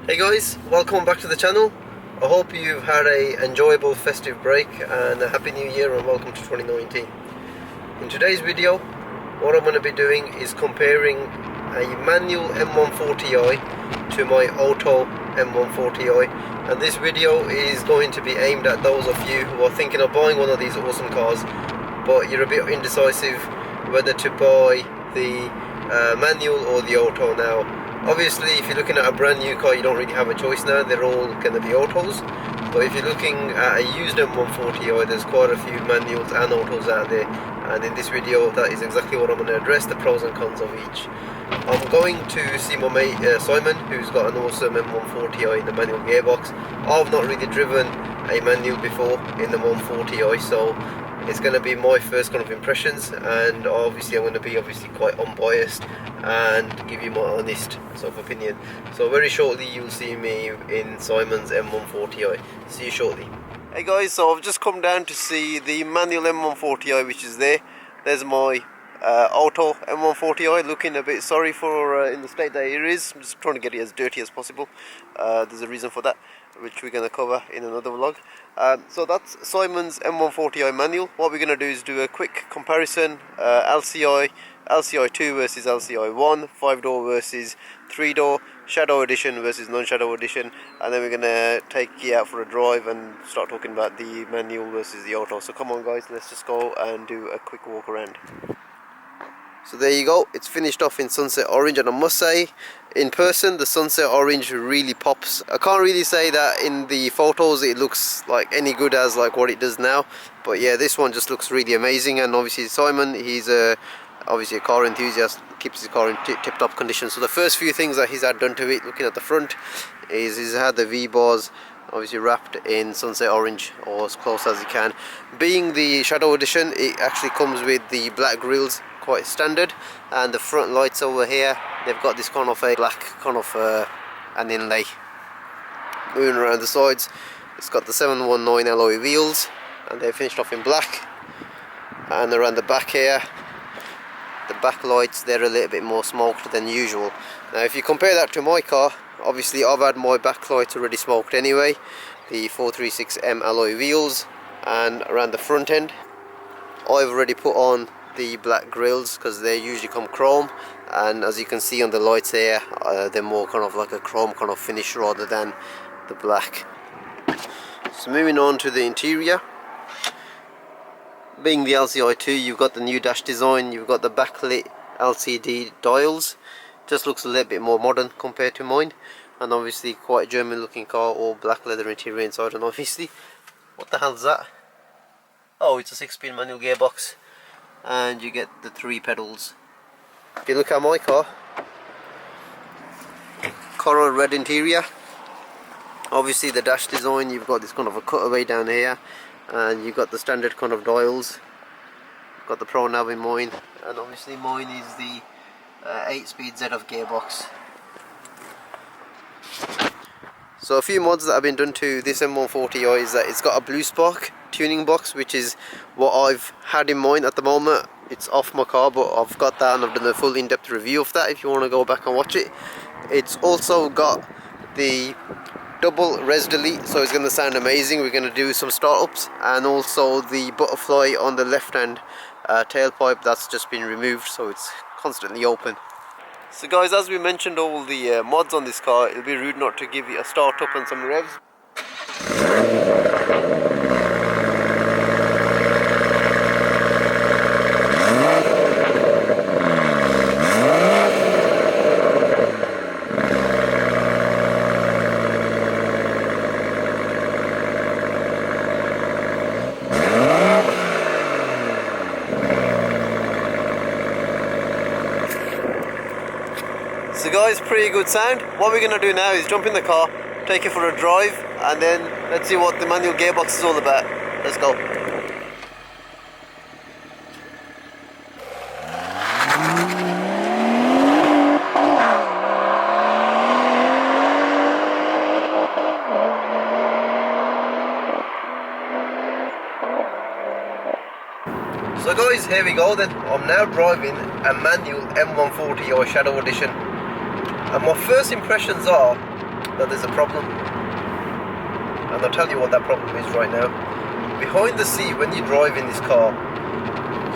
Hey guys, welcome back to the channel. I hope you've had an enjoyable festive break and a happy new year and welcome to 2019. In today's video, what I'm going to be doing is comparing a manual M140i to my auto M140i, and this video is going to be aimed at those of you who are thinking of buying one of these awesome cars but you're a bit indecisive whether to buy the manual or the auto. Now obviously, if you're looking at a brand new car, you don't really have a choice now. They're all going to be autos. But if you're looking at a used M140i, there's quite a few manuals and autos out there. And in this video, that is exactly what I'm going to address, the pros and cons of each. I'm going to see my mate Simon, who's got an awesome M140i in the manual gearbox. I've not really driven a manual before in the 140i, so it's going to be my first kind of impressions, and obviously I'm going to be quite unbiased and give you my honest sort of opinion. So very shortly you'll see me in Simon's M140i. See you shortly. Hey guys, so I've just come down to see the manual M140i, which is there. There's my auto M140i, looking a bit sorry for in the state that it is. I'm just trying to get it as dirty as possible. There's a reason for that, which we're going to cover in another vlog. So that's Simon's M140i manual. What we're going to do is do a quick comparison, LCI 2 versus LCI 1, 5-door versus 3-door, Shadow Edition versus non-Shadow Edition, and then we're going to take it out for a drive and start talking about the manual versus the auto. So come on guys, let's just go and do a quick walk around. So there you go, it's finished off in sunset orange, and I must say, in person the sunset orange really pops. I can't really say that in the photos it looks like any good as like what it does now, but yeah, this one just looks really amazing. And obviously Simon, he's obviously a car enthusiast, keeps his car in tip-top condition. So the first few things that he's had done to it, looking at the front, is he's had the V-bars obviously wrapped in sunset orange, or as close as he can. Being the Shadow Edition, it actually comes with the black grills, quite standard, and the front lights over here, they've got this kind of a black kind of an inlay moving around the sides. It's got the 719 alloy wheels, and they're finished off in black. And around the back here, the back lights, they're a little bit more smoked than usual. Now if you compare that to my car, obviously I've had my back lights already smoked anyway, the 436M alloy wheels, and around the front end I've already put on the black grills because they usually come chrome, and as you can see on the lights here, they're more kind of like a chrome kind of finish rather than the black. So moving on to the interior, being the LCI 2, you've got the new dash design, you've got the backlit LCD dials. Just looks a little bit more modern compared to mine, and obviously quite a German looking car, all black leather interior inside. And obviously, what the hell's that? Oh, it's a 6-speed manual gearbox, and you get the 3 pedals. If you look at my car, coral red interior, obviously the dash design, you've got this kind of a cutaway down here, and you've got the standard kind of dials. Got the Pro Nav in mine, and obviously mine is the 8-speed ZF gearbox. So a few mods that have been done to this M140i is that it's got a Blue Spark tuning box, which is what I've had in mine at the moment. It's off my car, but I've got that and I've done a full in-depth review of that if you want to go back and watch it. It's also got the double res delete, so it's going to sound amazing. We're going to do some startups, and also the butterfly on the left hand tailpipe, that's just been removed, so it's constantly open. So guys, as we mentioned all the mods on this car, it'll be rude not to give you a startup and some revs. So guys, pretty good sound. What we're going to do now is jump in the car, take it for a drive, and then let's see what the manual gearbox is all about. Let's go. So guys, here we go then. I'm now driving a manual M140i Shadow Edition, and my first impressions are that there's a problem, and I'll tell you what that problem is right now. Behind the seat, when you drive in this car,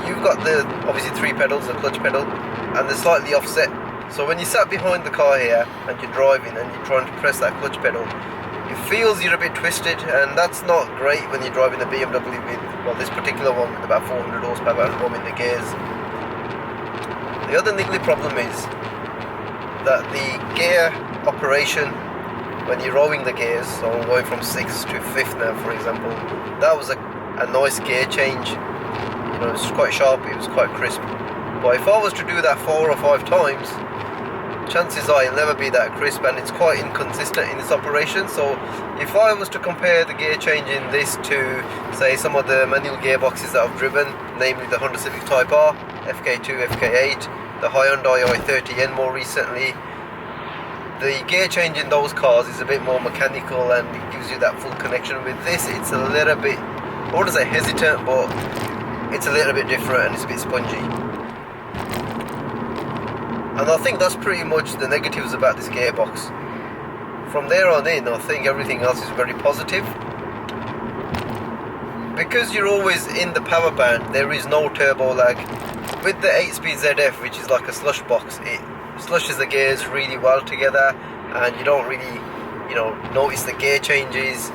you've got the obviously 3 pedals, the clutch pedal, and they're slightly offset. So when you sat behind the car here and you're driving and you're trying to press that clutch pedal, it feels you're a bit twisted, and that's not great when you're driving a BMW with, well, this particular one with about 400 horsepower and warming the gears. The other niggly problem is that the gear operation, when you're rolling the gears, so I'm going from 6th to 5th now for example, that was a nice gear change. You know, it was quite sharp, it was quite crisp. But if I was to do that 4 or 5 times, chances are it'll never be that crisp, and it's quite inconsistent in its operation. So if I was to compare the gear change in this to, say, some of the manual gearboxes that I've driven, namely the Honda Civic Type R, FK2, FK8, the Hyundai i30N more recently, the gear change in those cars is a bit more mechanical and it gives you that full connection. With this, it's a little bit, I wouldn't say hesitant, but it's a little bit different and it's a bit spongy. And I think that's pretty much the negatives about this gearbox. From there on in, I think everything else is very positive. Because you're always in the power band, there is no turbo lag. With the 8-speed ZF, which is like a slush box, it slushes the gears really well together, and you don't really, you know, notice the gear changes.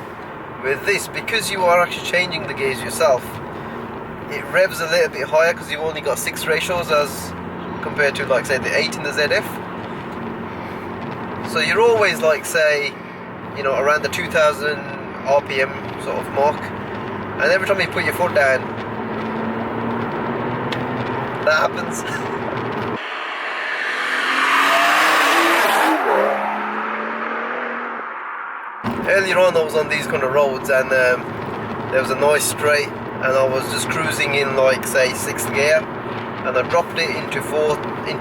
With this, because you are actually changing the gears yourself, it revs a little bit higher because you've only got 6 ratios as compared to, like, say, the 8 in the ZF. So you're always, like, say, you know, around the 2000 RPM sort of mark, and every time you put your foot down, that happens. Earlier on I was on these kind of roads, and there was a nice straight, and I was just cruising in, like, say, 6th gear, and I dropped it into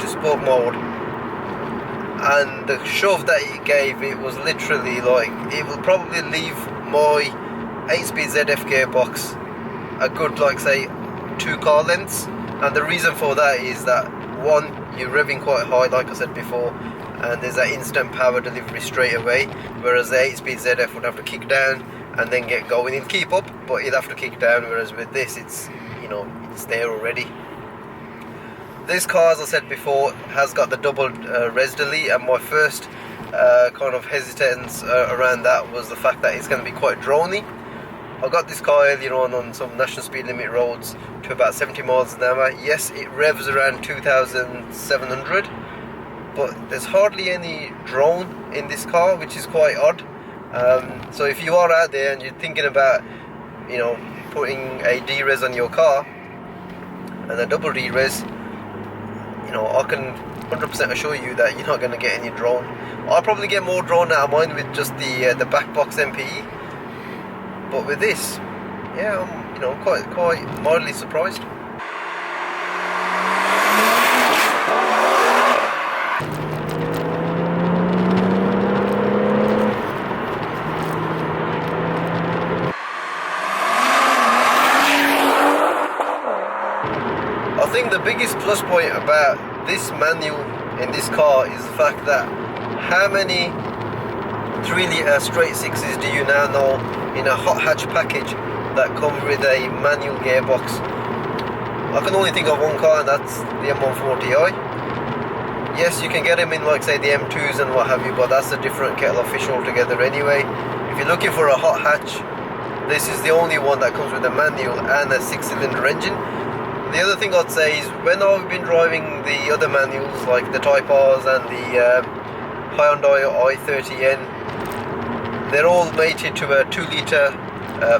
sport mode, and the shove that it gave, it was literally like, it will probably leave my 8-speed ZF gearbox a good, like, say, 2 car lengths. And the reason for that is that, one, you're revving quite high, like I said before, and there's that instant power delivery straight away, whereas the 8-speed ZF would have to kick down and then get going. It'll keep up, but it'll have to kick down, whereas with this, it's, you know, it's there already. This car, as I said before, has got the double res delete, and my first kind of hesitance around that was the fact that it's going to be quite drony. I got this car earlier on some national speed limit roads to about 70 miles an hour. Yes, it revs around 2,700, but there's hardly any drone in this car, which is quite odd. So if you are out there and you're thinking about, you know, putting a D-res on your car and a double D-res, you know, I can 100% assure you that you're not going to get any drone. I'll probably get more drone out of mine with just the back box MPE, but with this, yeah, I'm, you know, quite mildly surprised. I think the biggest plus point about this manual in this car is the fact that how many 3-litre straight sixes do you now know in a hot hatch package that come with a manual gearbox? I can only think of one car, and that's the M140i. Yes, you can get them in, like, say, the M2s and what have you, but that's a different kettle of fish altogether anyway. If you're looking for a hot hatch, this is the only one that comes with a manual and a 6-cylinder engine. The other thing I'd say is, when I've been driving the other manuals, like the Type Rs and the Hyundai i30N, they're all mated to a 2-litre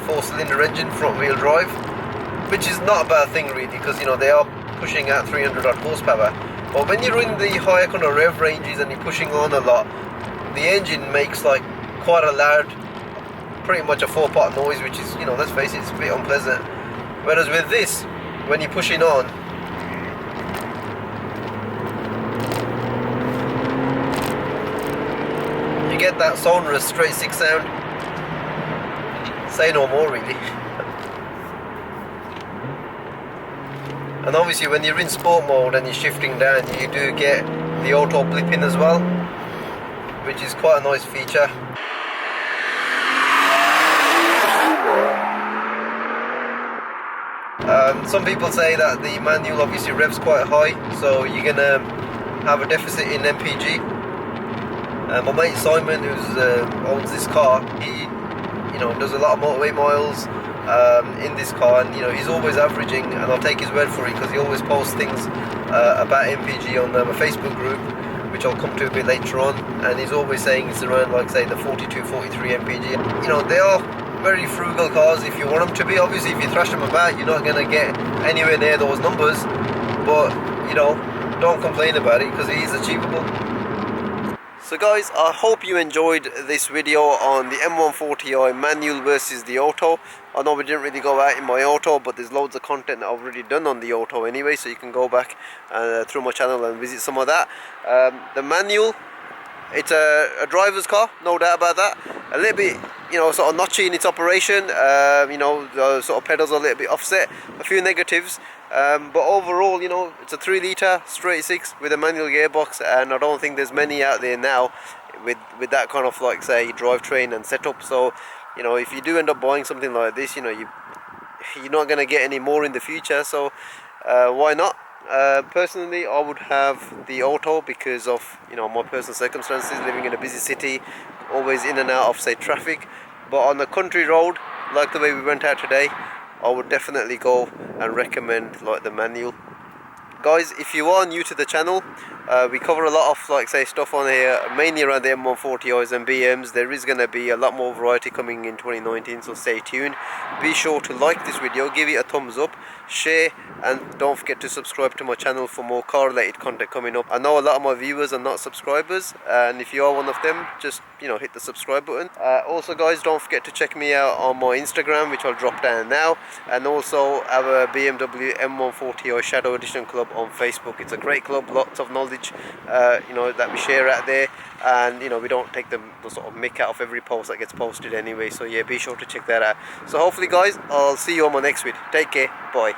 4-cylinder engine, front-wheel drive, which is not a bad thing really, because, you know, they are pushing out 300 odd horsepower. But when you're in the higher kind of rev ranges and you're pushing on a lot, the engine makes, like, quite a loud, pretty much a 4-part noise, which is, you know, let's face it, it's a bit unpleasant. Whereas with this, when you're pushing on, you get that sonorous straight 6 sound. Say no more really. And obviously when you're in sport mode and you're shifting down, you do get the auto blipping as well. which is quite a nice feature. Some people say that the manual obviously revs quite high, so you're gonna have a deficit in MPG. My mate Simon, who owns this car, he does a lot of motorway miles in this car, and he's always averaging, and I'll take his word for it because he always posts things about MPG on a Facebook group, which I'll come to a bit later on, and he's always saying it's around, like, say, the 42, 43 MPG. They are very frugal cars if you want them to be. Obviously, if you thrash them about, you're not going to get anywhere near those numbers, but don't complain about it because it is achievable. So guys, I hope you enjoyed this video on the M140i manual versus the auto. I know we didn't really go out in my auto, but there's loads of content that I've already done on the auto anyway, so you can go back through my channel and visit some of that. The manual, it's a driver's car, no doubt about that. A little bit, sort of notchy in its operation. The sort of pedals are a little bit offset. A few negatives, but overall, it's a 3 litre straight 6 with a manual gearbox, and I don't think there's many out there now with that kind of, like, say, drivetrain and setup. So, if you do end up buying something like this, you're not going to get any more in the future. So, why not? Personally, I would have the auto because of my personal circumstances, living in a busy city, always in and out of, say, traffic. But on a country road like the way we went out today, I would definitely go and recommend, like, the manual. Guys, if you are new to the channel, we cover a lot of, like, say, stuff on here, mainly around the M140i's and BMs. There is going to be a lot more variety coming in 2019, so stay tuned. Be sure to like this video, give it a thumbs up, share, and don't forget to subscribe to my channel for more car related content coming up. I know a lot of my viewers are not subscribers, and if you are one of them, just hit the subscribe button. Also guys, don't forget to check me out on my Instagram, which I'll drop down now, and also our BMW M140i Shadow Edition Club on Facebook. It's a great club, lots of knowledge that we share out there, and we don't take the sort of mick out of every post that gets posted anyway. So yeah, be sure to check that out. So hopefully guys, I'll see you on my next video. Take care, bye.